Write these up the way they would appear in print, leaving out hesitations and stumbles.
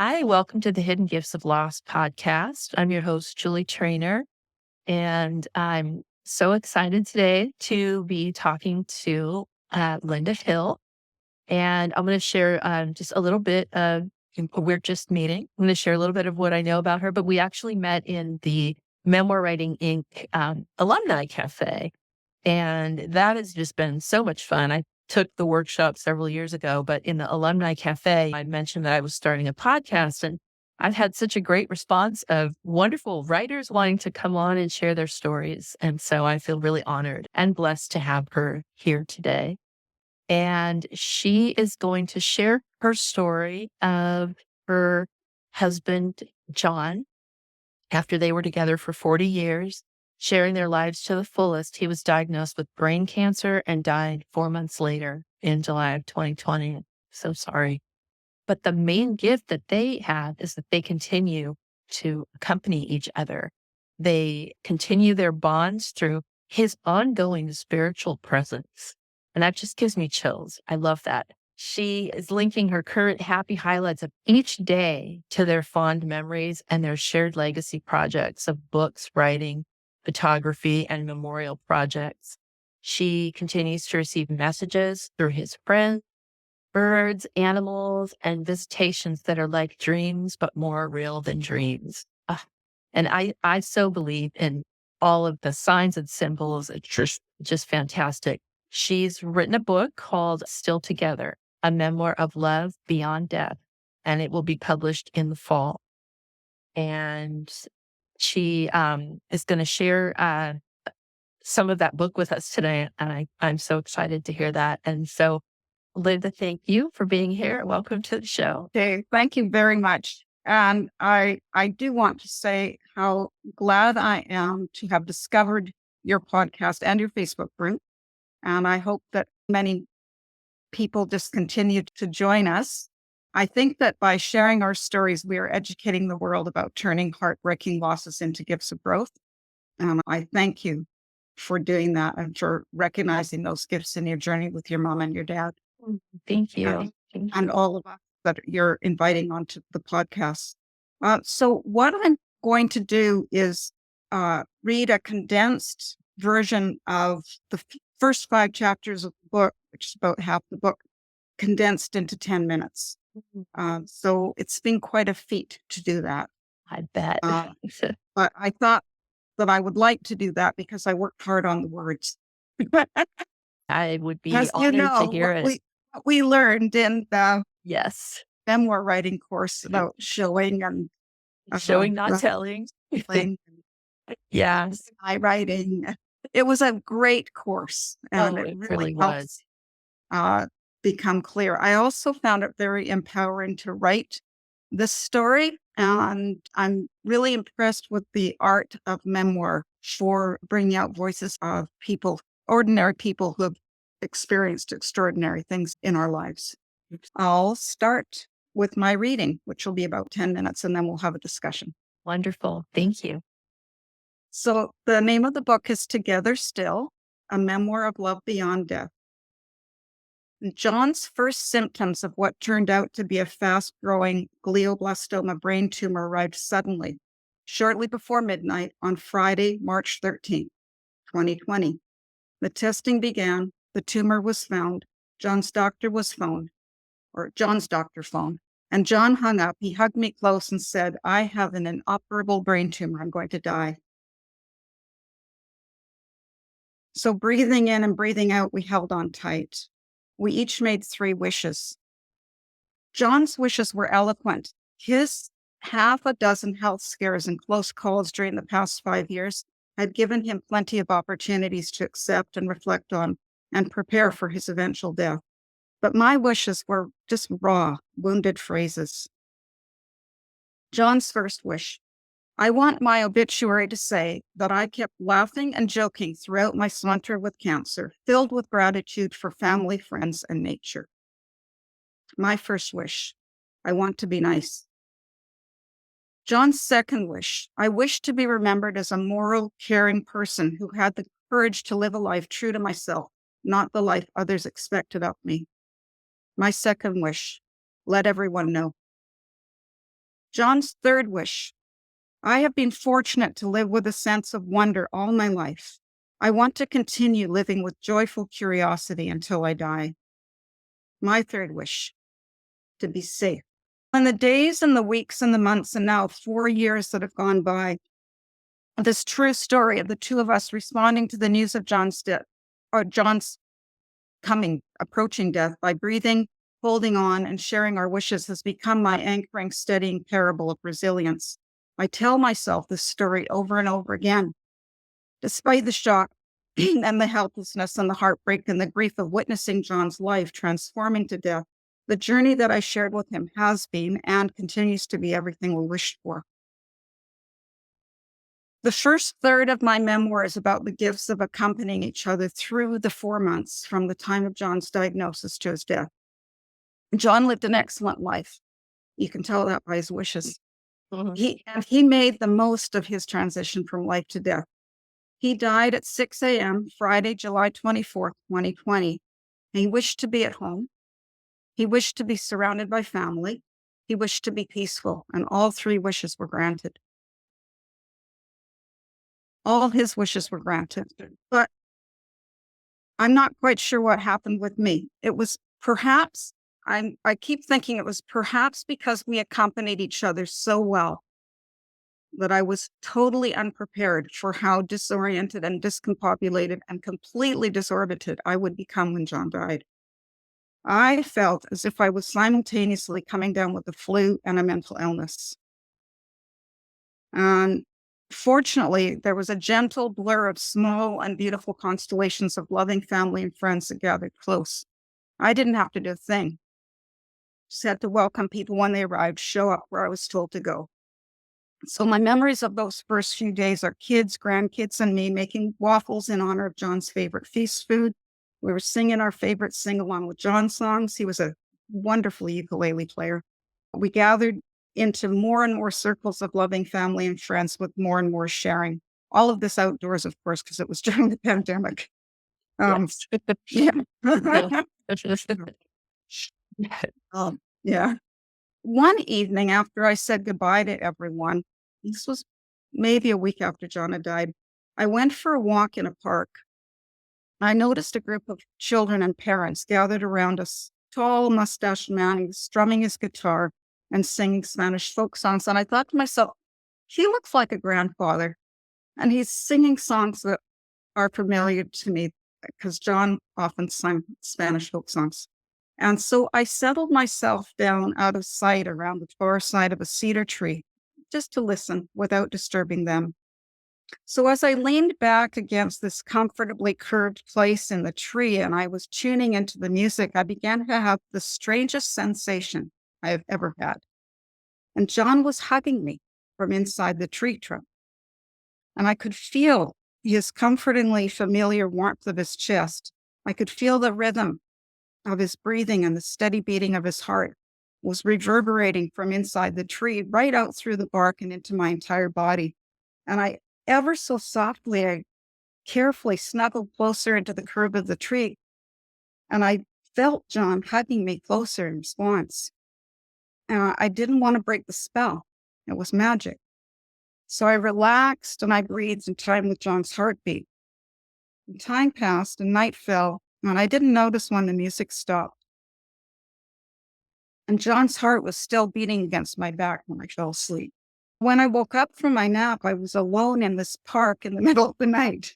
Hi, welcome to the Hidden Gifts of Loss podcast. I'm your host, Julie Trainer, and I'm so excited today to be talking to Linda Hill. And I'm going to share just a little bit of, we're just meeting. I'm going to share a little bit of what I know about her, but we actually met in the Memoir Writing Inc. Alumni Cafe. And that has just been so much fun. I took the workshop several years ago, but in the Alumni Cafe, I mentioned that I was starting a podcast, and I've had such a great response of wonderful writers wanting to come on and share their stories. And so I feel really honored and blessed to have her here today. And she is going to share her story of her husband, John, after they were together for 40 years, sharing their lives to the fullest. He was diagnosed with brain cancer and died 4 months later in July of 2020. So sorry. But the main gift that they have is that they continue to accompany each other. They continue their bonds through his ongoing spiritual presence. And that just gives me chills. I love that. She is linking her current happy highlights of each day to their fond memories and their shared legacy projects of books, writing, photography, and memorial projects. She continues to receive messages through his friends, birds, animals, and visitations that are like dreams, but more real than dreams. And I so believe in all of the signs and symbols. It's just fantastic. She's written a book called Still Together, a memoir of love beyond death, and it will be published in the fall. And she is going to share some of that book with us today. And I'm so excited to hear that. And so, Linda, thank you for being here. Welcome to the show. Okay, thank you very much. And I do want to say how glad I am to have discovered your podcast and your Facebook group. And I hope that many people just continue to join us. I think that by sharing our stories, we are educating the world about turning heartbreaking losses into gifts of growth. And I thank you for doing that and for recognizing those gifts in your journey with your mom and your dad. Thank you. And all of us that you're inviting onto the podcast. So what I'm going to do is read a condensed version of the first 5 chapters of the book, which is about half the book, condensed into 10 minutes. So it's been quite a feat to do that. I bet. But I thought that I would like to do that because I worked hard on the words. I would be As honored to hear it. What we learned in the Yes. memoir writing course about showing and Showing, not telling. Yes. my writing. It was a great course, and Oh, it it really really helps was. become clear. I also found it very empowering to write this story, and I'm really impressed with the art of memoir for bringing out voices of people, ordinary people who have experienced extraordinary things in our lives. I'll start with my reading, which will be about 10 minutes, and then we'll have a discussion. Wonderful. Thank you. So the name of the book is Together Still, a memoir of love beyond death. John's first symptoms of what turned out to be a fast-growing glioblastoma brain tumor arrived suddenly, shortly before midnight on Friday, March 13th, 2020. The testing began, the tumor was found, John's doctor phoned, and John hung up. He hugged me close and said, "I have an inoperable brain tumor. I'm going to die." So breathing in and breathing out, we held on tight. We each made 3 wishes. John's wishes were eloquent. His half a dozen health scares and close calls during the past 5 years had given him plenty of opportunities to accept and reflect on and prepare for his eventual death. But my wishes were just raw, wounded phrases. John's first wish: I want my obituary to say that I kept laughing and joking throughout my saunter with cancer, filled with gratitude for family, friends, and nature. My first wish: I want to be nice. John's second wish: I wish to be remembered as a moral, caring person who had the courage to live a life true to myself, not the life others expected of me. My second wish: let everyone know. John's third wish. I have been fortunate to live with a sense of wonder all my life. I want to continue living with joyful curiosity until I die. My third wish, to be safe. In the days and the weeks and the months and now 4 years that have gone by, this true story of the two of us responding to the news of John's death, or John's approaching death by breathing, holding on, and sharing our wishes has become my anchoring, steadying parable of resilience. I tell myself this story over and over again. Despite the shock and the helplessness and the heartbreak and the grief of witnessing John's life transforming to death, the journey that I shared with him has been and continues to be everything we wished for. The first third of my memoir is about the gifts of accompanying each other through the 4 months from the time of John's diagnosis to his death. John lived an excellent life. You can tell that by his wishes. He made the most of his transition from life to death. He died at 6 a.m. Friday, July 24th, 2020. He wished to be at home. He wished to be surrounded by family. He wished to be peaceful, and all three wishes were granted. All his wishes were granted. But I'm not quite sure what happened with me. It was perhaps, I keep thinking it was perhaps because we accompanied each other so well that I was totally unprepared for how disoriented and discombobulated and completely disorbited I would become when John died. I felt as if I was simultaneously coming down with the flu and a mental illness. And fortunately, there was a gentle blur of small and beautiful constellations of loving family and friends that gathered close. I didn't have to do a thing. Just had to welcome people when they arrived, show up where I was told to go. So my memories of those first few days are kids, grandkids, and me making waffles in honor of John's favorite feast food. We were singing our favorite sing-along with John songs. He was a wonderful ukulele player. We gathered into more and more circles of loving family and friends with more and more sharing. All of this outdoors, of course, because it was during the pandemic. Yes. Yeah. Yeah. One evening after I said goodbye to everyone, this was maybe a week after John had died, I went for a walk in a park. I noticed a group of children and parents gathered around a tall mustached man strumming his guitar and singing Spanish folk songs. And I thought to myself, he looks like a grandfather. And he's singing songs that are familiar to me because John often sang Spanish folk songs. And so I settled myself down out of sight around the far side of a cedar tree just to listen without disturbing them. So as I leaned back against this comfortably curved place in the tree and I was tuning into the music, I began to have the strangest sensation I have ever had. And John was hugging me from inside the tree trunk. And I could feel his comfortingly familiar warmth of his chest. I could feel the rhythm of his breathing and the steady beating of his heart was reverberating from inside the tree right out through the bark and into my entire body. And I ever so softly, I carefully snuggled closer into the curve of the tree. And I felt John hugging me closer in response. I didn't want to break the spell. It was magic. So I relaxed and I breathed in time with John's heartbeat. And time passed and night fell, and I didn't notice when the music stopped. And John's heart was still beating against my back when I fell asleep. When I woke up from my nap, I was alone in this park in the middle of the night.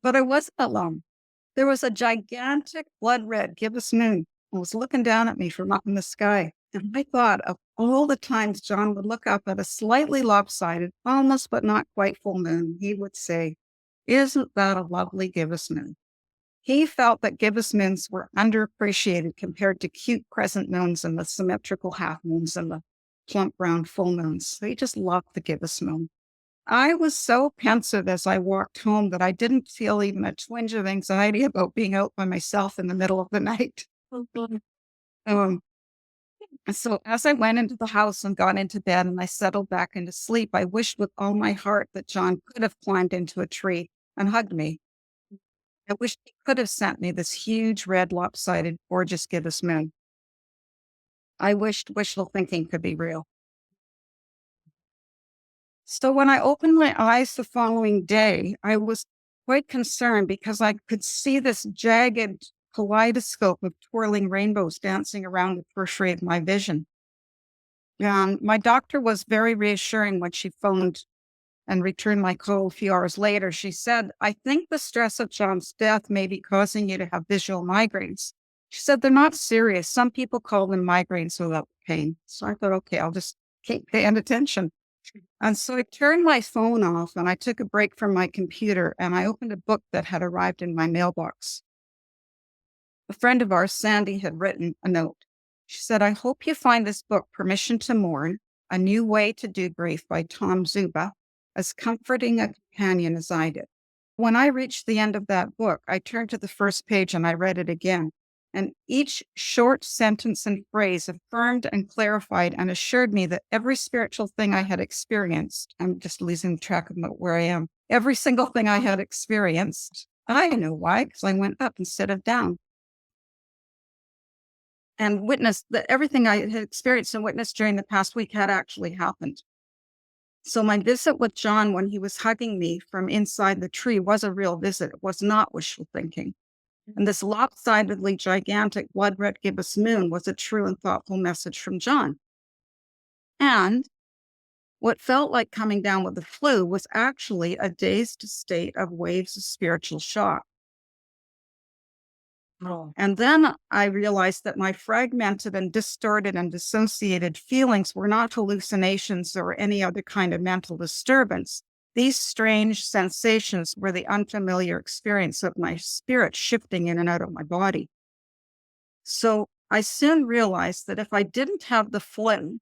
But I wasn't alone. There was a gigantic blood red gibbous moon. It was looking down at me from up in the sky. And I thought of all the times John would look up at a slightly lopsided, almost but not quite full moon. He would say, "Isn't that a lovely gibbous moon?" He felt that gibbous moons were underappreciated compared to cute crescent moons and the symmetrical half moons and the plump round full moons. So he just loved the gibbous moon. I was so pensive as I walked home that I didn't feel even a twinge of anxiety about being out by myself in the middle of the night. Um, so as I went into the house and got into bed and I settled back into sleep, I wished with all my heart that John could have climbed into a tree and hugged me. I wish he could have sent me this huge, red, lopsided, gorgeous gibbous moon. I wished wishful thinking could be real. So when I opened my eyes the following day, I was quite concerned because I could see this jagged kaleidoscope of twirling rainbows dancing around the periphery of my vision. And my doctor was very reassuring when she phoned and returned my call a few hours later. She said, I think the stress of John's death may be causing you to have visual migraines. She said, they're not serious. Some people call them migraines without pain. So I thought, okay, I'll just keep paying attention. And so I turned my phone off and I took a break from my computer and I opened a book that had arrived in my mailbox. A friend of ours, Sandy, had written a note. She said, I hope you find this book, Permission to Mourn, A New Way to Do Grief by Tom Zuba, as comforting a companion as I did. When I reached the end of that book, I turned to the first page and I read it again. And each short sentence and phrase affirmed and clarified and assured me that every spiritual thing I had experienced, I'm just losing track of where I am, every single thing I had experienced, I know why, because I went up instead of down and witnessed that everything I had experienced and witnessed during the past week had actually happened. So my visit with John when he was hugging me from inside the tree was a real visit. It was not wishful thinking. And this lopsidedly gigantic blood red gibbous moon was a true and thoughtful message from John. And what felt like coming down with the flu was actually a dazed state of waves of spiritual shock. Oh, And then I realized that my fragmented and distorted and dissociated feelings were not hallucinations or any other kind of mental disturbance. These strange sensations were the unfamiliar experience of my spirit shifting in and out of my body. So I soon realized that if I didn't have the flu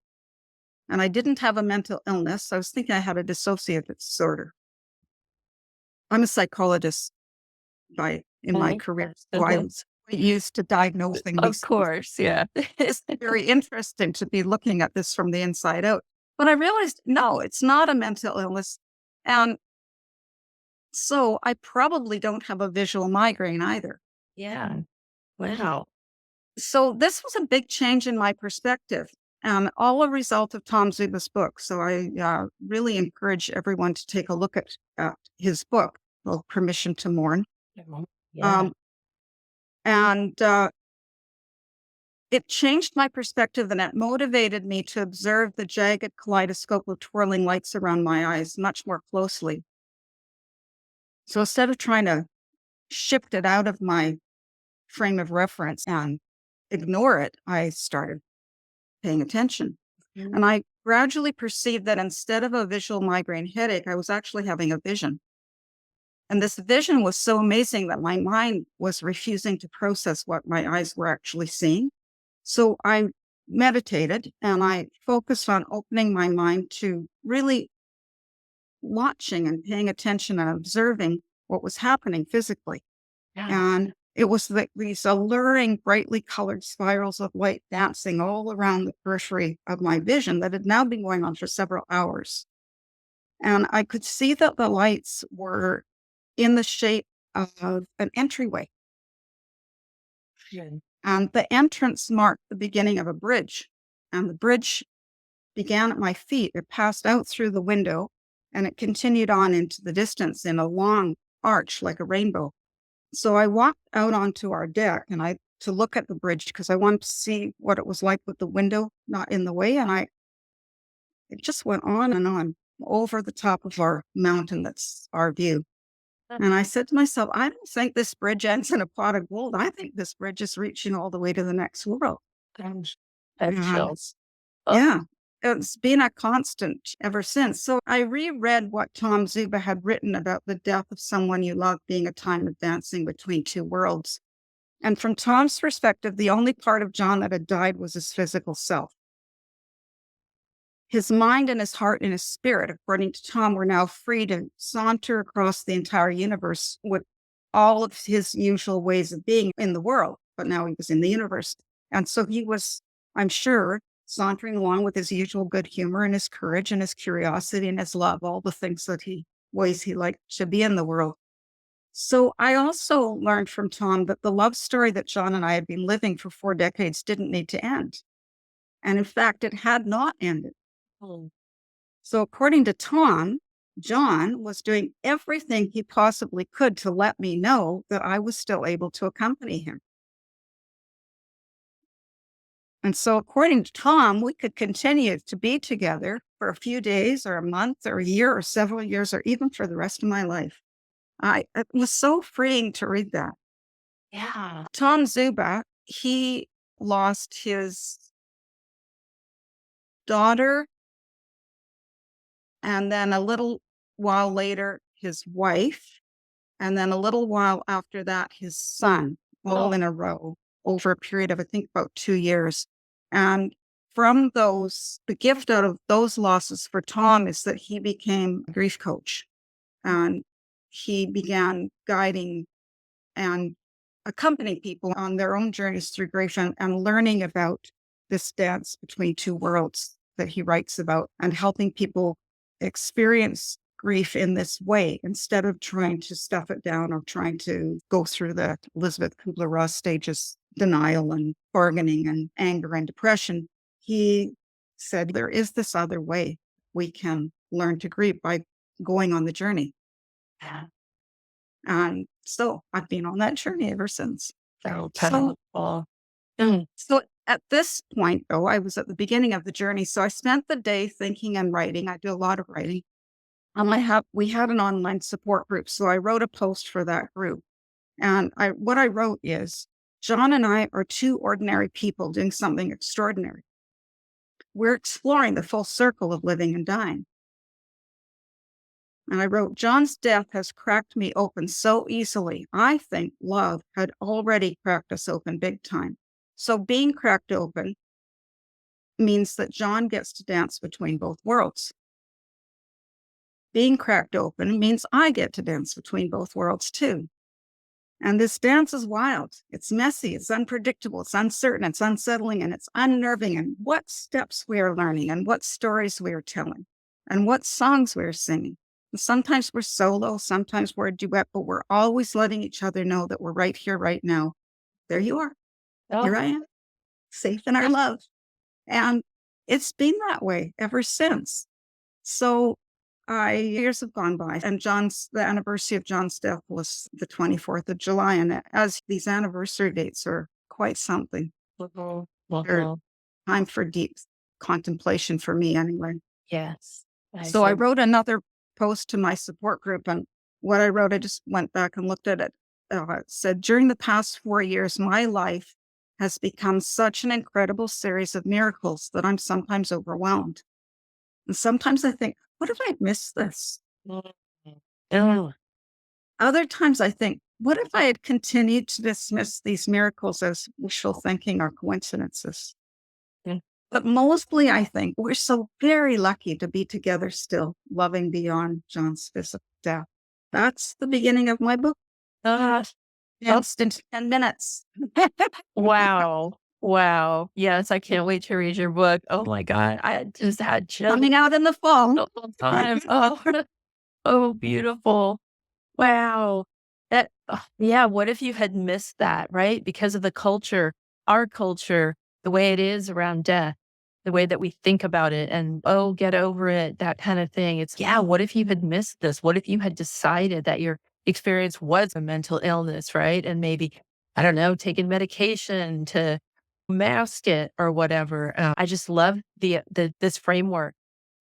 and I didn't have a mental illness, I was thinking I had a dissociative disorder. I'm a psychologist in my okay. career, That's so good I one. was used to diagnosing Of these. course, yeah. It's very interesting to be looking at this from the inside out. But I realized, no, it's not a mental illness. And so I probably don't have a visual migraine either. Yeah. Wow. So this was a big change in my perspective and all a result of Tom Zuba's book. So I really encourage everyone to take a look at his book, called Permission to Mourn. Yeah. Um, and It changed my perspective and it motivated me to observe the jagged kaleidoscope of twirling lights around my eyes much more closely. So instead of trying to shift it out of my frame of reference and ignore it, I started paying attention. Mhm. And I gradually perceived that instead of a visual migraine headache, I was actually having a vision. And this vision was so amazing that my mind was refusing to process what my eyes were actually seeing. So I meditated and I focused on opening my mind to really watching and paying attention and observing what was happening physically. Yeah. And it was these alluring, brightly colored spirals of light dancing all around the periphery of my vision that had now been going on for several hours. And I could see that the lights were in the shape of an entryway. Good. And the entrance marked the beginning of a bridge. And the bridge began at my feet. It passed out through the window and it continued on into the distance in a long arch like a rainbow. So I walked out onto our deck and I to look at the bridge because I wanted to see what it was like with the window not in the way. And it just went on and on over the top of our mountain that's our view. And I said to myself, I don't think this bridge ends in a pot of gold. I think this bridge is reaching all the way to the next world. Gosh, that And chills. Oh, yeah, it's been a constant ever since. So I reread what Tom Zuba had written about the death of someone you love being a time of dancing between two worlds. And from Tom's perspective, the only part of John that had died was his physical self. His mind and his heart and his spirit, according to Tom, were now free to saunter across the entire universe with all of his usual ways of being in the world. But now he was in the universe. And so he was, I'm sure, sauntering along with his usual good humor and his courage and his curiosity and his love, all the things that ways he liked to be in the world. So I also learned from Tom that the love story that John and I had been living for 4 decades didn't need to end. And in fact, it had not ended. mm. So according to Tom, John was doing everything he possibly could to let me know that I was still able to accompany him. And so according to Tom, we could continue to be together for a few days or a month or a year or several years or even for the rest of my life. It was so freeing to read that. Yeah. Tom Zuba, he lost his daughter and then a little while later, his wife, and then a little while after that, his son, all Oh, in a row over a period of, I think, about 2 years. And from those, the gift out of those losses for Tom is that he became a grief coach and he began guiding and accompanying people on their own journeys through grief and learning about this dance between two worlds that he writes about and helping people experience grief in this way instead of trying to stuff it down or trying to go through the Elizabeth Kubler-Ross stages, denial and bargaining and anger and depression. He said there is this other way we can learn to grieve by going on the journey. yeah. And so I've been on that journey ever since. So So, powerful. Mm. so at this point, though, I was at the beginning of the journey. So I spent the day thinking and writing. I do a lot of writing. We had an online support group. So I wrote a post for that group. And what I wrote is John and I are two ordinary people doing something extraordinary. We're exploring the full circle of living and dying. And I wrote, John's death has cracked me open so easily. I think love had already cracked us open big time. So being cracked open means that John gets to dance between both worlds. Being cracked open means I get to dance between both worlds too. And this dance is wild. It's messy. It's unpredictable. It's uncertain. It's unsettling and it's unnerving. And what steps we are learning and what stories we are telling and what songs we're singing. And sometimes we're solo, sometimes we're a duet, but we're always letting each other know that we're right here, right now. There you are. Oh, Here I am, safe in our love. And it's been that way ever since. So years have gone by, and the anniversary of John's death was the 24th of July. And as these anniversary dates are quite something, mhm, they're mhm. time for deep contemplation for me anyway. Yes. I So I said, wrote another post to my support group, and what I wrote, I just went back and looked at it. It said, during the past 4 years, my life has become such an incredible series of miracles that I'm sometimes overwhelmed. And sometimes I think, what if I missed this? mm, mm, Other times I think, what if I had continued to dismiss these miracles as wishful thinking or coincidences? mm. But mostly I think we're so very lucky to be together still, loving beyond John's physical death. That's the beginning of my book. Ah, oh, Danced into 10 minutes. wow. Wow. Yes, I can't wait to read your book. Oh my God. I just had chills Coming out in the fall. the whole time. Oh, oh, beautiful. Wow. Yeah, what if you had missed that, right? Because of the culture, our culture, the way it is around death, the way that we think about it and, oh, get over it, that kind of thing. It's, yeah, what if you had missed this? What if you had decided that your experience was a mental illness, right? And maybe, I don't know, taking medication to mask it or whatever. I just love this framework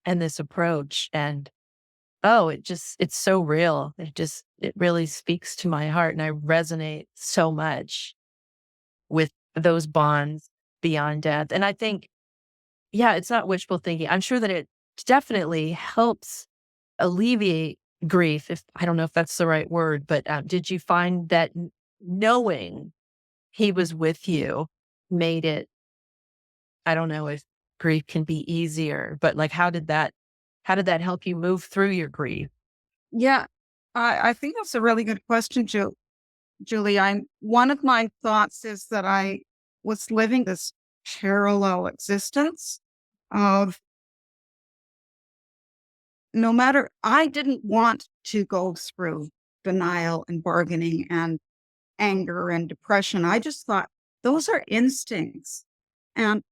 and this approach. And oh, it's so real. It really speaks to my heart and I resonate so much with those bonds beyond death. And I think, yeah, it's not wishful thinking. I'm sure that it definitely helps alleviate grief. If I don't know if that's the right word, but did you find that knowing he was with you made it, I don't know if grief can be easier, but like, how did that help you move through your grief? Yeah, I think that's a really good question, Julie. One of my thoughts is that I was living this parallel existence of no matter, I didn't want to go through denial and bargaining and anger and depression. I just thought those are instincts. And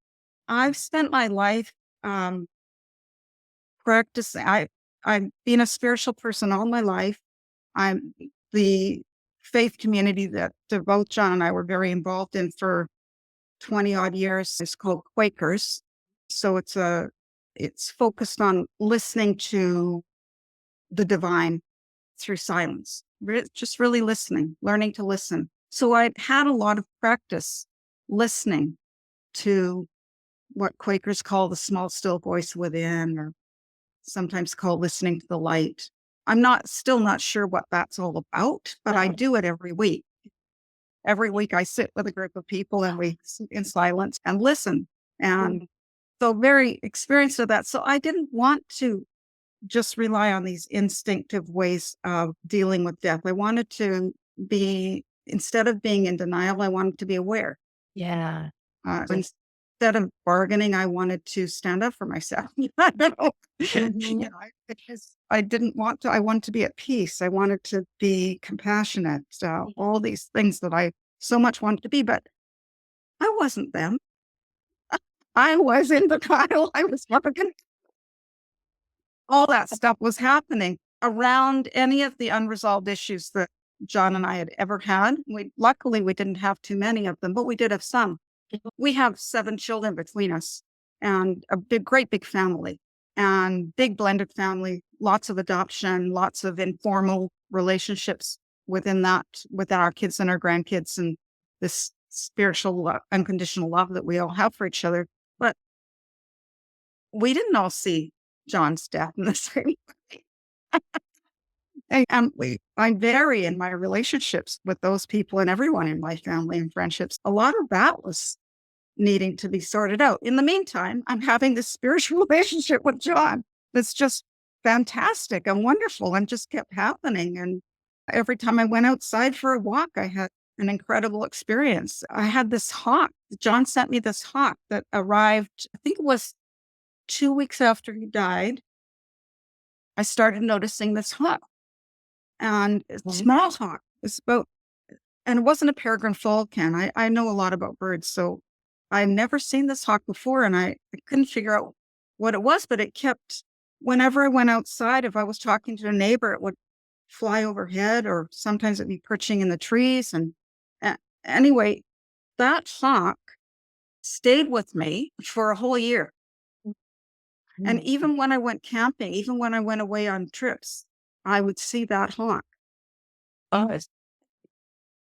I've spent my life um, practicing. I've been a spiritual person all my life. I'm the faith community that both John and I were very involved in for 20 odd years is called Quakers. So it's focused on listening to the divine through silence, just really listening, learning to listen. So I had a lot of practice listening to what Quakers call the small, still voice within, or sometimes called listening to the light. I'm still not sure what that's all about, but I do it every week. Every week I sit with a group of people and we sit in silence and listen. And so very experienced with that. So I didn't want to just rely on these instinctive ways of dealing with death. I wanted to instead of being in denial, I wanted to be aware. Yeah. Instead of bargaining, I wanted to stand up for myself. I don't know. Mhm. Because I didn't want to, I wanted to be at peace. I wanted to be compassionate, all these things that I so much wanted to be, but I wasn't them. I was in denial. I was bargaining. All that stuff was happening around any of the unresolved issues that John and I had ever had. Luckily, we didn't have too many of them, but we did have some. We have 7 children between us and a great big family and big blended family, lots of adoption, lots of informal relationships within that, with our kids and our grandkids, and this spiritual, unconditional love that we all have for each other. But we didn't all see John's death in the same way. I vary in my relationships with those people and everyone in my family and friendships. A lot of that was needing to be sorted out. In the meantime, I'm having this spiritual relationship with John that's just fantastic and wonderful and just kept happening. And every time I went outside for a walk, I had an incredible experience. I had this hawk. John sent me this hawk that arrived, I think it was 2 weeks after he died. I started noticing this hawk, and it's a small hawk. And it wasn't a peregrine falcon. I know a lot about birds, so I'd never seen this hawk before, and I couldn't figure out what it was, but it kept, whenever I went outside, if I was talking to a neighbor, it would fly overhead, or sometimes it'd be perching in the trees. And anyway, that hawk stayed with me for a whole year. And even when I went camping, even when I went away on trips, I would see that hawk. Oh,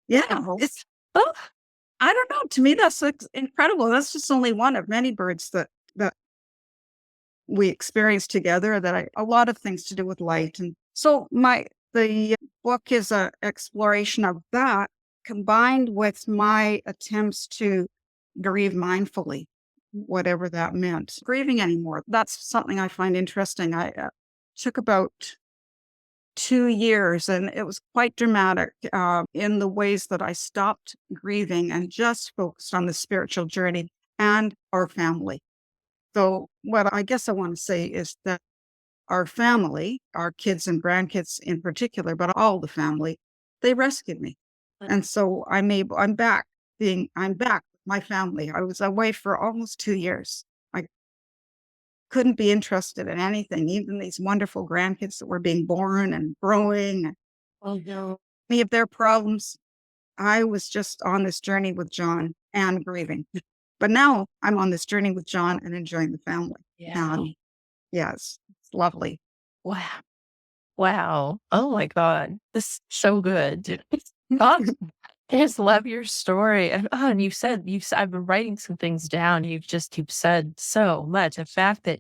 Yeah, wow. it's Oh, I don't know. To me, that's incredible. That's just only one of many birds that we experience together. A lot of things to do with light, and so the book is a exploration of that combined with my attempts to grieve mindfully, whatever that meant. Grieving anymore. That's something I find interesting. I took about 2 years, and it was quite dramatic in the ways that I stopped grieving and just focused on the spiritual journey and our family. So, what I guess I want to say is that our family, our kids and grandkids in particular, but all the family, they rescued me. And so I'm back with my family. I was away for almost 2 years. I couldn't be interested in anything, even these wonderful grandkids that were being born and growing, oh no. any of their problems. I was just on this journey with John and grieving. But now I'm on this journey with John and enjoying the family. Yeah. And yes, it's lovely. Wow. Wow. Oh my God. This is so good. Oh, I just love your story. And you said I've been writing some things down. You've said so much. The fact that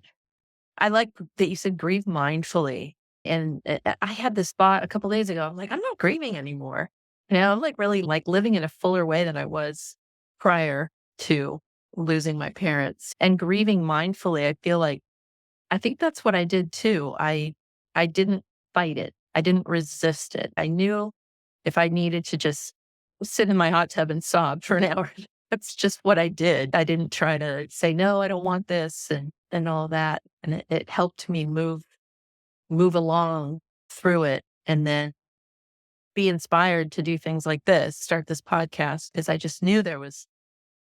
I like that you said grieve mindfully. And I had this thought a couple days ago. I'm like, I'm not grieving anymore. I'm like really like living in a fuller way than I was prior to losing my parents, and grieving mindfully. I feel like I think that's what I did too. I didn't fight it. I didn't resist it. I knew if I needed to just sit in my hot tub and sob for an hour, that's just what I did. I didn't try to say, no, I don't want this and all that. And it helped me move along through it, and then be inspired to do things like this, start this podcast, because I just knew there was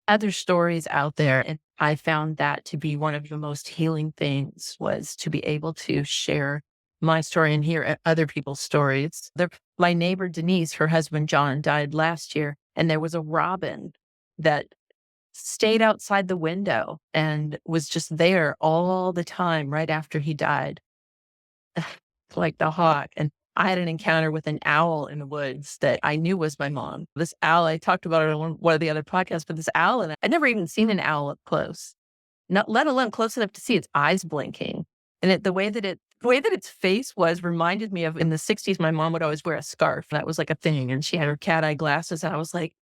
other stories out there. And I found that to be one of the most healing things, was to be able to share my story and hear other people's stories. My neighbor Denise, her husband John, died last year, and there was a robin that stayed outside the window and was just there all the time right after he died, like the hawk. And I had an encounter with an owl in the woods that I knew was my mom. This owl, I talked about it on one of the other podcasts, but this owl, and I'd never even seen an owl up close, not let alone close enough to see its eyes blinking. And the way that its face was reminded me of, in the 60s, my mom would always wear a scarf. That was like a thing. And she had her cat eye glasses. And I was like,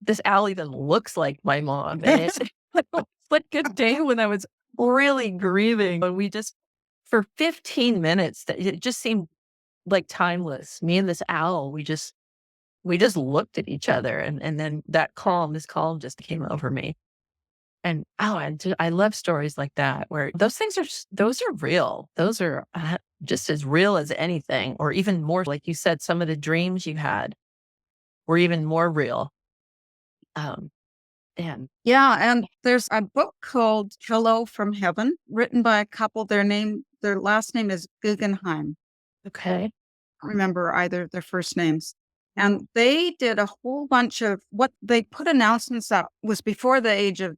this owl even looks like my mom. And it's like a day when I was really grieving. And we just, for 15 minutes, that it just seemed like timeless. Me and this owl, we just looked at each other, and then this calm just came over me. And, I love stories like that, where those are real. Those are just as real as anything, or even more. Like you said, some of the dreams you had were even more real. Um, and Yeah, and there's a book called Hello from Heaven, written by a couple. Their last name is Guggenheim. okay. Remember either their first names. And they did a whole bunch of what they put announcements up, was before the age of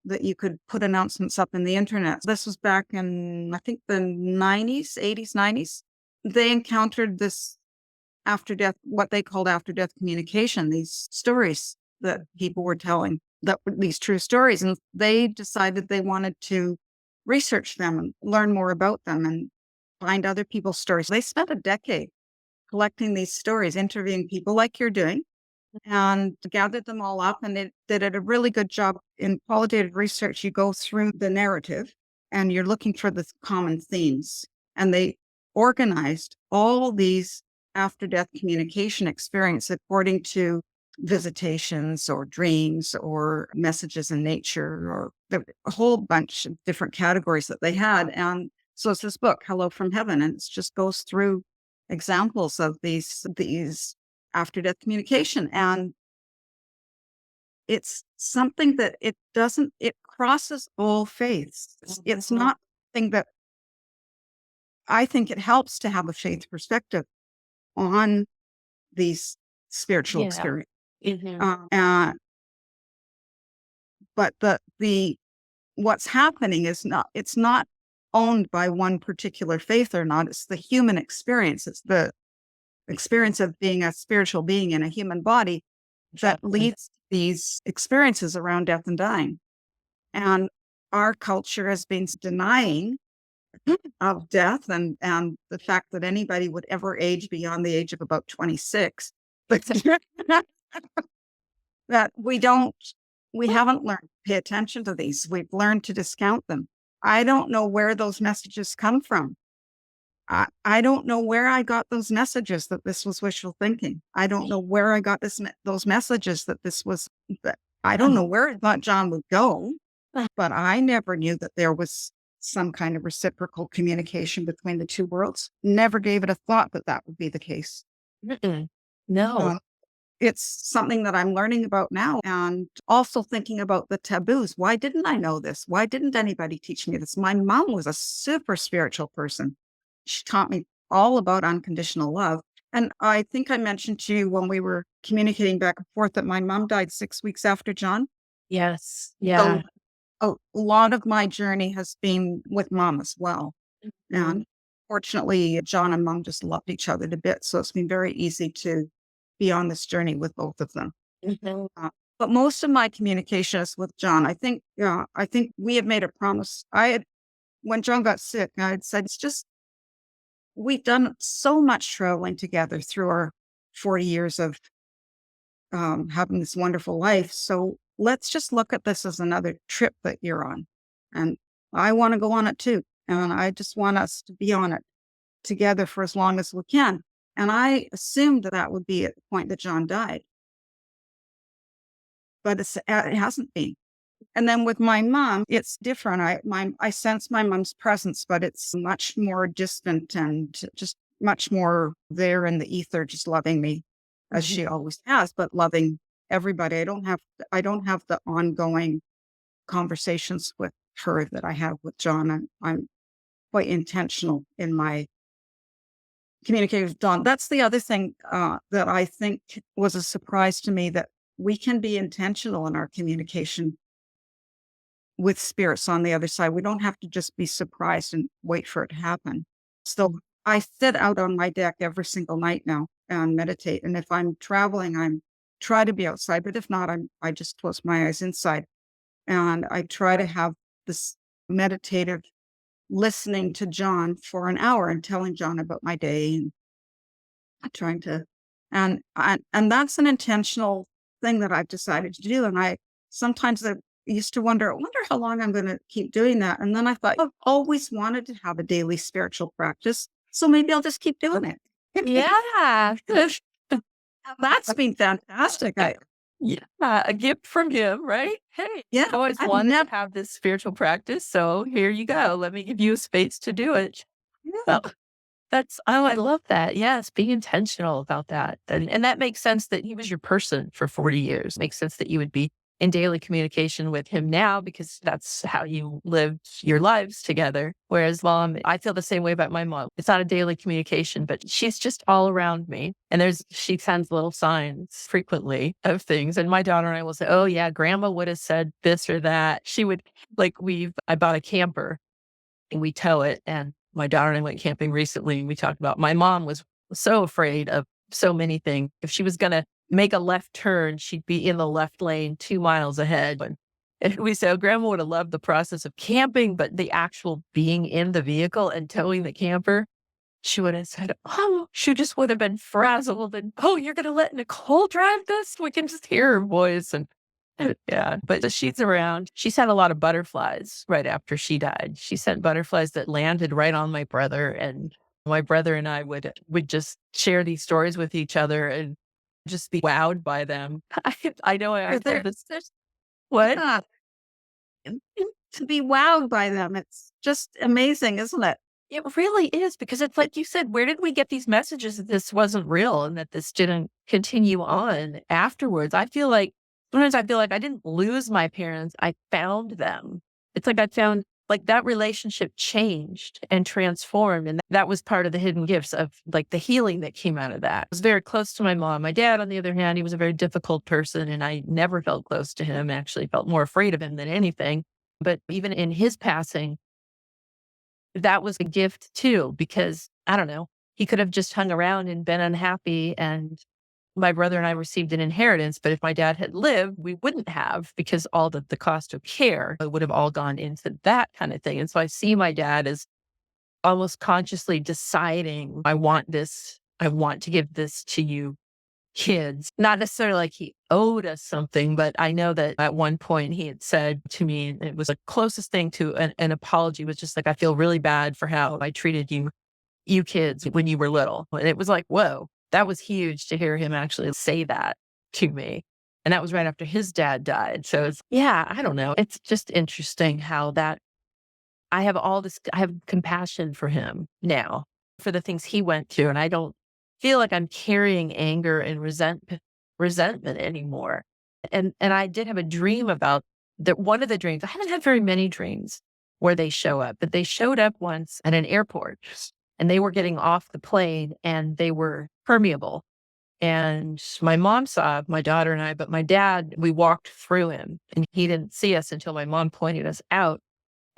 that you could put announcements up in the internet. This was back in, I think, the 90s, 80s, 90s. They encountered this after death, what they called after death communication, these stories that people were telling, that were these true stories. And they decided they wanted to research them and learn more about them and find other people's stories. They spent a decade collecting these stories, interviewing people like you're doing, and gathered them all up. And it did a really good job. In qualitative research, you go through the narrative and you're looking for the common themes. And they organized all these after death communication experience according to visitations or dreams or messages in nature, or a whole bunch of different categories that they had. And so it's this book, Hello from Heaven, and it just goes through examples of these after death communication. And it's something that it crosses all faiths. It's not something that, I think it helps to have a faith perspective on these spiritual Yeah. experiences. Mhm. But the what's happening is it's not owned by one particular faith or not. It's the human experience. It's the experience of being a spiritual being in a human body that Exactly. leads to these experiences around death and dying. And our culture has been denying of death and the fact that anybody would ever age beyond the age of about 26. But that we haven't learned to pay attention to these. We've learned to discount them. I don't know where those messages come from. I don't know where I got those messages that this was wishful thinking. I don't know where I got those messages that this was, that I don't know where I thought John would go, but I never knew that there was some kind of reciprocal communication between the two worlds. Never gave it a thought that that would be the case. Mm-mm. No. Uh, it's something that I'm learning about now, and also thinking about the taboos. Why didn't I know this? Why didn't anybody teach me this? My mom was a super spiritual person. She taught me all about unconditional love. And I think I mentioned to you when we were communicating back and forth that my mom died 6 weeks after John. Yes. So Yeah. a lot of my journey has been with mom as well. Mhm. And fortunately, John and mom just loved each other to bits. So it's been very easy to be on this journey with both of them. Mhm. Uh, but most of my communication is with John. I think we had made a promise. When John got sick, I had said, it's just, we've done so much traveling together through our 40 years of having this wonderful life. So let's just look at this as another trip that you're on. And I want to go on it too. And I just want us to be on it together for as long as we can. And I assumed that that would be at the point that John died, but it hasn't been. And then with my mom, it's different. I sense my mom's presence, but it's much more distant and just much more there in the ether, just loving me as Mhm. she always has, but loving everybody. I don't have the ongoing conversations with her that I have with John. I'm quite intentional in my communicating with John. That's the other thing that I think was a surprise to me, that we can be intentional in our communication with spirits on the other side. We don't have to just be surprised and wait for it to happen. So I sit out on my deck every single night now and meditate. And if I'm traveling, I'm try to be outside, but if not, I just close my eyes inside. And I try to have this meditative listening to John for an hour and telling John about my day and trying to, and that's an intentional thing that I've decided to do. And I sometimes I used to wonder how long I'm going to keep doing that. And then I thought, I've always wanted to have a daily spiritual practice, so maybe I'll just keep doing it. Yeah. That's been fantastic. Yeah, a gift from him, right? Hey, Yeah, I've always I've wanted never, to have this spiritual practice, so here you go. Let me give you a space to do it. yeah. Well, I love that. Yes, be intentional about that. And that makes sense that he was your person for 40 years. Makes sense that you would be in daily communication with him now because that's how you lived your lives together. Whereas mom, I feel the same way about my mom. It's not a daily communication, but she's just all around me. And she sends little signs frequently of things. And my daughter and I will say, oh yeah, grandma would have said this or that. She would I bought a camper and we tow it. And my daughter and I went camping recently and we talked about my mom was so afraid of so many things. If she was going to make a left turn, she'd be in the left lane 2 miles ahead. And we said, oh, grandma would have loved the process of camping, but the actual being in the vehicle and towing the camper, she would have said, oh, she just would have been frazzled. And, oh, you're going to let Nicole drive this? We can just hear her voice. And yeah, but she's around. She's had a lot of butterflies right after she died. She sent butterflies that landed right on my brother, and my brother and I would just share these stories with each other and just be wowed by them. I know I There, said this. What? yeah, to be wowed by them, it's just amazing, isn't it? It really is because it's like you said, where did we get these messages that this wasn't real and that this didn't continue on afterwards? Sometimes I feel like I didn't lose my parents. I found them. It's like I found like that relationship changed and transformed. And that was part of the hidden gifts of like the healing that came out of that. I was very close to my mom. My dad, on the other hand, he was a very difficult person and I never felt close to him. Actually felt more afraid of him than anything. But even in his passing, that was a gift too, because I don't know, he could have just hung around and been unhappy. And my brother and I received an inheritance. But if my dad had lived, we wouldn't have because all the cost of care would have all gone into that kind of thing. And so I see my dad as almost consciously deciding, I want this, I want to give this to you kids. Not necessarily like he owed us something, but I know that at one point he had said to me, and it was the closest thing to an apology, was just like, I feel really bad for how I treated you kids when you were little. And it was like, whoa, that was huge to hear him actually say that to me. And that was right after his dad died. So yeah, I don't know. It's just interesting how that I have compassion for him now for the things he went through. And I don't feel like I'm carrying anger and resentment anymore. And I did have a dream about that. One of the dreams, I haven't had very many dreams where they show up, but they showed up once at an airport and they were getting off the plane and they were permeable. And my mom saw my daughter and I, but my dad, we walked through him and he didn't see us until my mom pointed us out.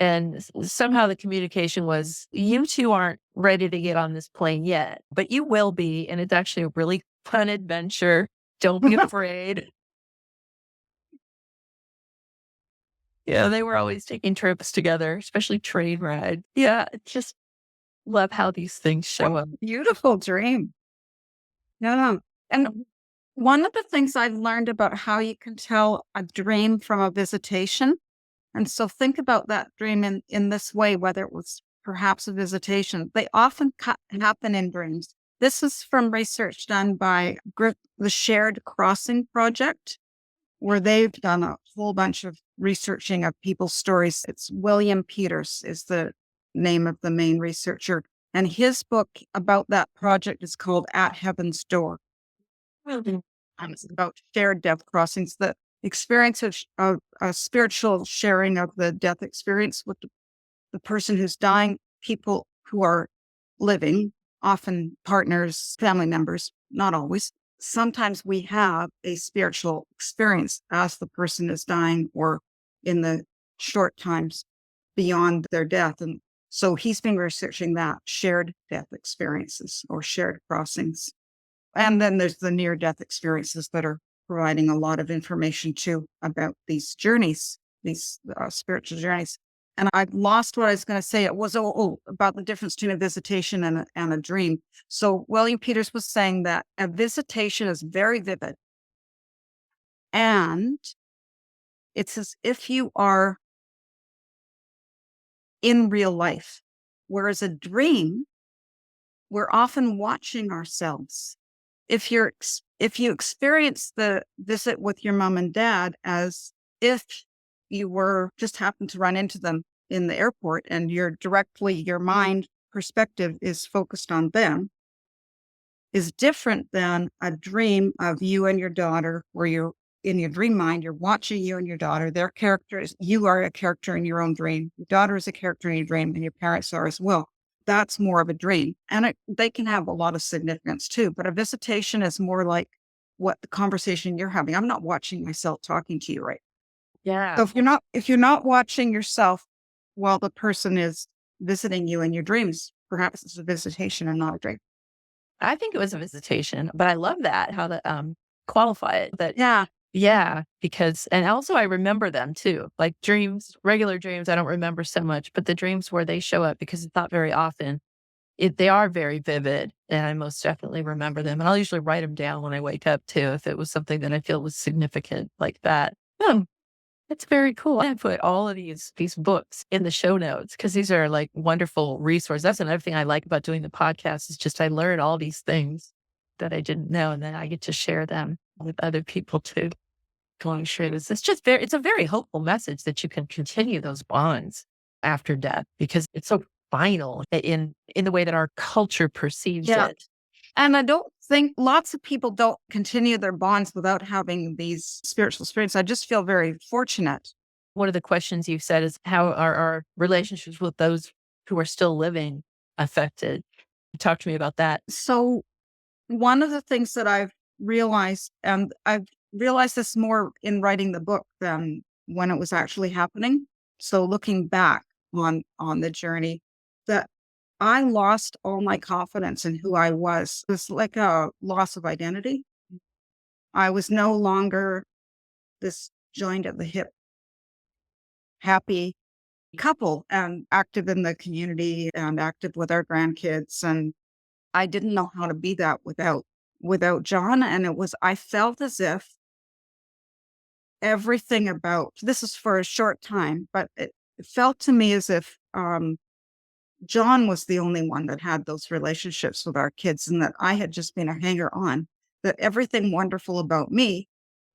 And somehow the communication was, you two aren't ready to get on this plane yet, but you will be. And it's actually a really fun adventure. Don't be afraid. Yeah, they were always taking trips together, especially train ride. Yeah, just love how these things show up. Beautiful dream. Yeah. And one of the things I've learned about how you can tell a dream from a visitation. And so think about that dream in this way, whether it was perhaps a visitation. They often happen in dreams. This is from research done by the Shared Crossing Project, where they've done a whole bunch of researching of people's stories. It's William Peters is the name of the main researcher. And his book about that project is called At Heaven's Door. Mhm. It's about shared death crossings. experience of a spiritual sharing of the death experience with the person who's dying, people who are living, often partners, family members, not always. Sometimes we have a spiritual experience as the person is dying or in the short times beyond their death. And so he's been researching that shared death experiences or shared crossings. And then there's the near death experiences that are providing a lot of information too about these journeys, these spiritual journeys. And I lost what I was going to say. It was about the difference between a visitation and a dream. So William Peters was saying that a visitation is very vivid, and it's as if you are in real life. Whereas a dream, we're often watching ourselves. If you experience the visit with your mom and dad as if you were just happened to run into them in the airport and your mind perspective is focused on them, is different than a dream of you and your daughter, where you're in your dream mind, you're watching you and your daughter, their characters, you are a character in your own dream, your daughter is a character in your dream, and your parents are as well. That's more of a dream. And they can have a lot of significance too. But a visitation is more like what the conversation you're having. I'm not watching myself talking to you, right? Yeah. So if you're not watching yourself while the person is visiting you in your dreams, perhaps it's a visitation and not a dream. I think it was a visitation, but I love that, how to, qualify it that Yeah. yeah, because and also I remember them too, like dreams, regular dreams, I don't remember so much, but the dreams where they show up because it's not very often, they are very vivid, and I most definitely remember them, and I'll usually write them down when I wake up too, if it was something that I feel was significant like that. Hmm. It's very cool. I put all of these books in the show notes because these are like wonderful resources. That's another thing I like about doing the podcast is just I learn all these things that I didn't know, and then I get to share them with other people too. Going through this, it's a very hopeful message that you can continue those bonds after death because it's so final in the way that our culture perceives Yeah. it. And I don't think lots of people don't continue their bonds without having these spiritual experiences. I just feel very fortunate. One of the questions you said is how are our relationships with those who are still living affected? Talk to me about that. So one of the things that I've realized, and I've realized this more in writing the book than when it was actually happening. So looking back on the journey, that I lost all my confidence in who I was. It was like a loss of identity. I was no longer this joined at the hip, happy couple and active in the community and active with our grandkids. And I didn't know how to be that without John. And I felt as if everything about this is for a short time, but it felt to me as if John was the only one that had those relationships with our kids and that I had just been a hanger on, that everything wonderful about me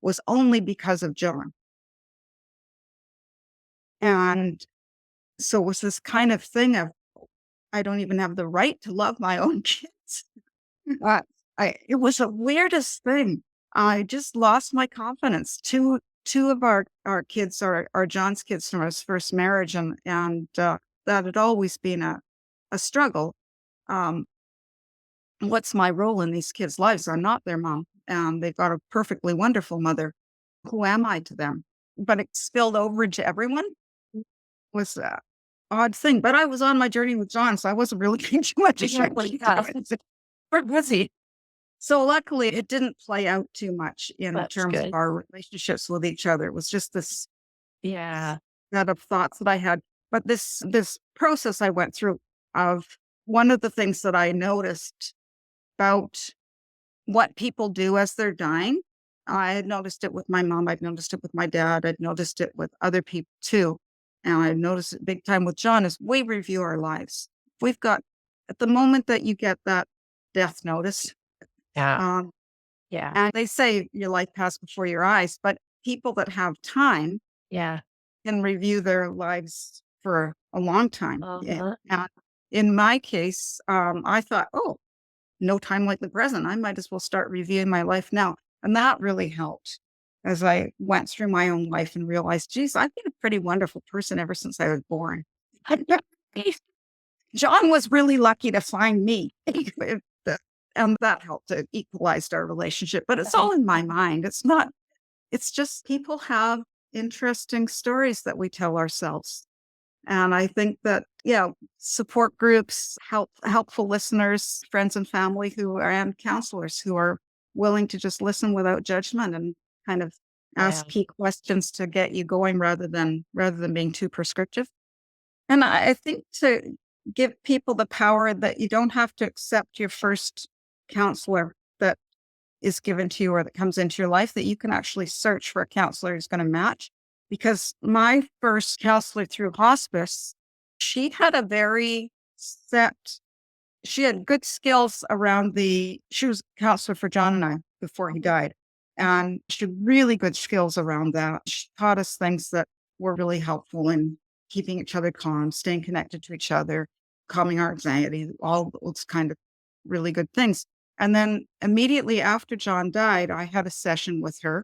was only because of John. And so it was this kind of thing of, I don't even have the right to love my own kids. Uh, it was the weirdest thing. I just lost my confidence. Two of our kids are John's kids from his first marriage, and that had always been a struggle. Um, what's my role in these kids' lives? I'm not their mom, and they've got a perfectly wonderful mother. Who am I to them? But it spilled over into everyone. Was a odd thing. But I was on my journey with John, so I wasn't really paying too much attention. Where was he? So luckily, it didn't play out too much in That's terms of good. our relationships with each other. It was just this Yeah. set of thoughts that I had. But this process I went through of one of the things that I noticed about what people do as they're dying. I had noticed it with my mom. I'd noticed it with my dad. I'd noticed it with other people too. And I noticed it big time with John is we review our lives. We've got at the moment that you get that death notice, Yeah. um, Yeah. and they say your life passed before your eyes, but people that have time Yeah. can review their lives for a long time. Yeah. Uh-huh. And in my case, I thought, oh, no time like the present. I might as well start reviewing my life now. And that really helped. as I went through my own life and realized, geez, I've been a pretty wonderful person ever since I was born. John was really lucky to find me. And that helped to equalize our relationship. But it's all in my mind. It's not, it's just people have interesting stories that we tell ourselves. And I think that, yeah, support groups, helpful listeners, friends and family who are, and counselors who are willing to just listen without judgment and kind of Yeah. ask key questions to get you going rather than being too prescriptive. And I think to give people the power that you don't have to accept your first counselor that is given to you or that comes into your life, that you can actually search for a counselor who's going to match. Because my first counselor through hospice, she had a very set, she had good skills around she was a counselor for John and I before he died. And she had really good skills around that. She taught us things that were really helpful in keeping each other calm, staying connected to each other, calming our anxiety, all those kind of really good things. And then immediately after John died, I had a session with her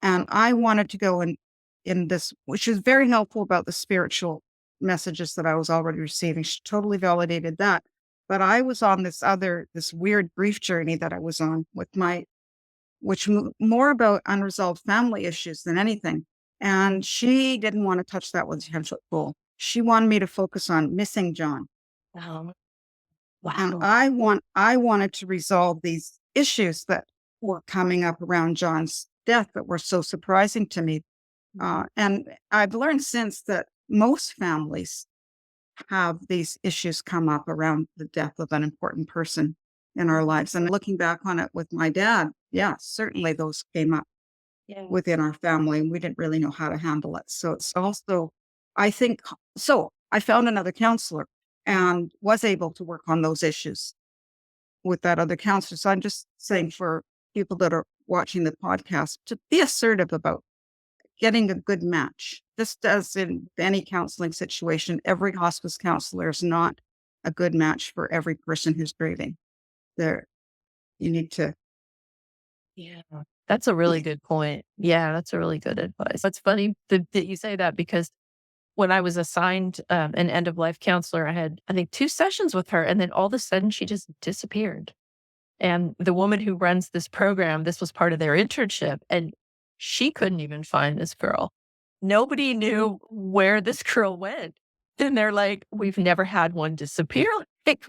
and I wanted to go in this, which was very helpful about the spiritual messages that I was already receiving. She totally validated that. But I was on this weird grief journey that I was on with more about unresolved family issues than anything. And she didn't want to touch that with a 10-foot pole. She wanted me to focus on missing John. Um, And wow. I wanted to resolve these issues that were coming up around John's death that were so surprising to me. And I've learned since that most families have these issues come up around the death of an important person in our lives. And looking back on it with my dad, yeah, certainly those came up Yeah. within our family and we didn't really know how to handle it. So it's also, I think, so I found another counselor and was able to work on those issues with that other counselor. So I'm just saying for people that are watching the podcast to be assertive about getting a good match. Just as in any counseling situation, every hospice counselor is not a good match for every person who's grieving. There, you need to. Yeah. That's a really good point. Yeah, that's a really good advice. It's funny that you say that because when I was assigned an end of life counselor, I had, I think, 2 sessions with her. And then all of a sudden she just disappeared. And the woman who runs this program, this was part of their internship. And she couldn't even find this girl. Nobody knew where this girl went. And they're like, we've never had one disappear. Like,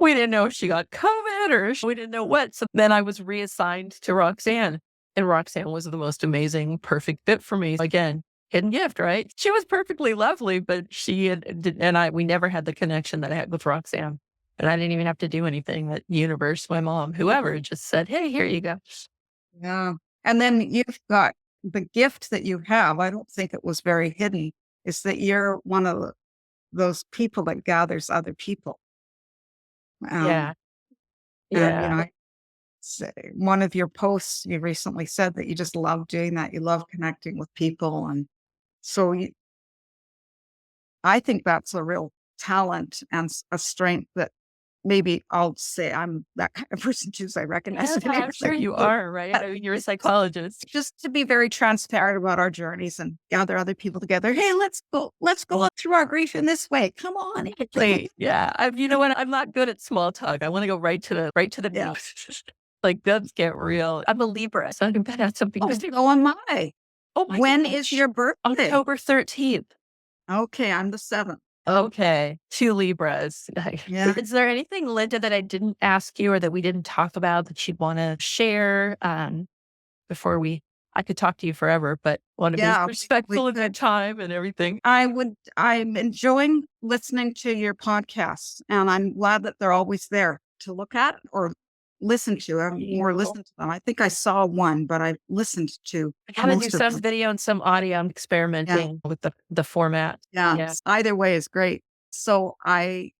we didn't know if she got COVID or we didn't know what. So then I was reassigned to Roxanne. And Roxanne was the most amazing, perfect fit for me. Again, hidden gift, right? She was perfectly lovely, but we never had the connection that I had with Roxanne. And I didn't even have to do anything. That universe, my mom, whoever just said, hey, here you go. Yeah. And then you've got the gift that you have. I don't think it was very hidden. Is that you're one of those people that gathers other people. Yeah. And you Yeah. know, one of your posts, you recently said that you just love doing that. You love connecting with people, and so I think that's a real talent and a strength that maybe I'll say I'm that kind of person too, so I recognize Yeah, it. I'm sure you are, right? I mean, you're a psychologist. Just to be very transparent about our journeys and gather other people together. Hey, let's go up through our grief in this way. Come on. Exactly. Yeah. You know what? I'm not good at small talk. I want to go right to the Yeah. meat. Like, let's get real. I'm a Libra, so I think that has something Oh, to do. so am I. Oh my When is gosh. your birthday? October 13th. Okay, I'm the 7th. Okay. 2 Libras. Yeah. Is there anything, Linda, that I didn't ask you or that we didn't talk about that you'd want to share before I could talk to you forever, but want to be Yeah, we respectful of your could. time and everything. I'm enjoying listening to your podcasts, and I'm glad that they're always there to look at or listen to. I've more listened to them. I think I saw one, but I listened to I gotta do most of some them. video and some audio. I'm Yeah. experimenting with the format. Yeah. Yeah. Either way is great. So I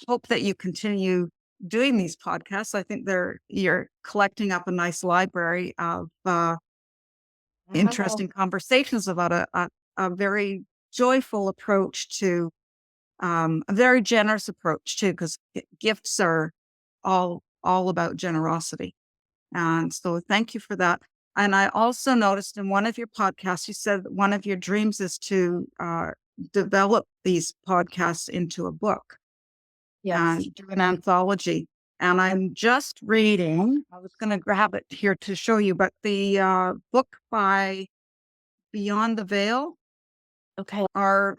hope that you continue doing these podcasts. I think you're collecting up a nice library of Wow. interesting conversations about a very joyful approach to a very generous approach too, because gifts are all about generosity. And so thank you for that. And I also noticed in one of your podcasts, you said that one of your dreams is to develop these podcasts into a book Yes. and do an anthology. And I'm just reading, I was going to grab it here to show you, but the book by Beyond the Veil, Okay. are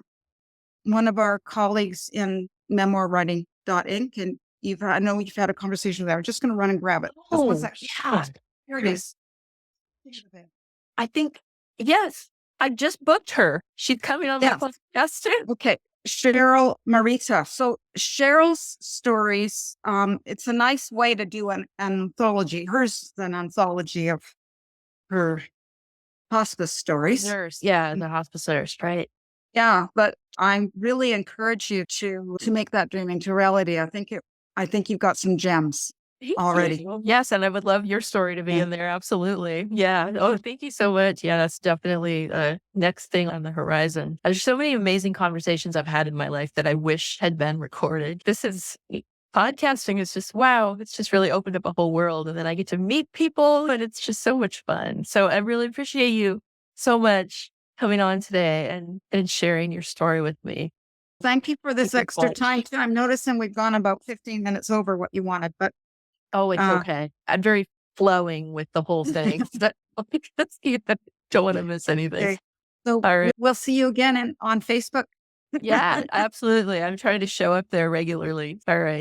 one of our colleagues in Memoir Writing Inc. And I know you've had a conversation with her. I'm just going to run and grab it. Just one Oh, second. yeah. Here it is. I think, yes, I just booked her. She's coming on my Yeah. podcast too. Okay. Cheryl Marita. So Cheryl's stories, it's a nice way to do an anthology. Hers is an anthology of her hospice stories. Nurse. Yeah, the hospice nurse, right? Yeah, but I really encourage you to make that dream into reality. I think you've got some gems Thank already. you. Yes, and I would love your story to be Yeah. in there. Absolutely. Yeah. Oh, thank you so much. Yeah, that's definitely next thing on the horizon. There's so many amazing conversations I've had in my life that I wish had been recorded. Podcasting is just, wow, it's just really opened up a whole world. And then I get to meet people and it's just so much fun. So I really appreciate you so much coming on today and sharing your story with me. Thank you for this Super extra fun. time. I'm noticing we've gone about 15 minutes over what you wanted, but Oh, it's uh, okay. I'm very flowing with the whole thing. That's you don't want to miss anything. okay. So All right. we'll see you again on Facebook. Yeah, absolutely. I'm trying to show up there regularly. All right.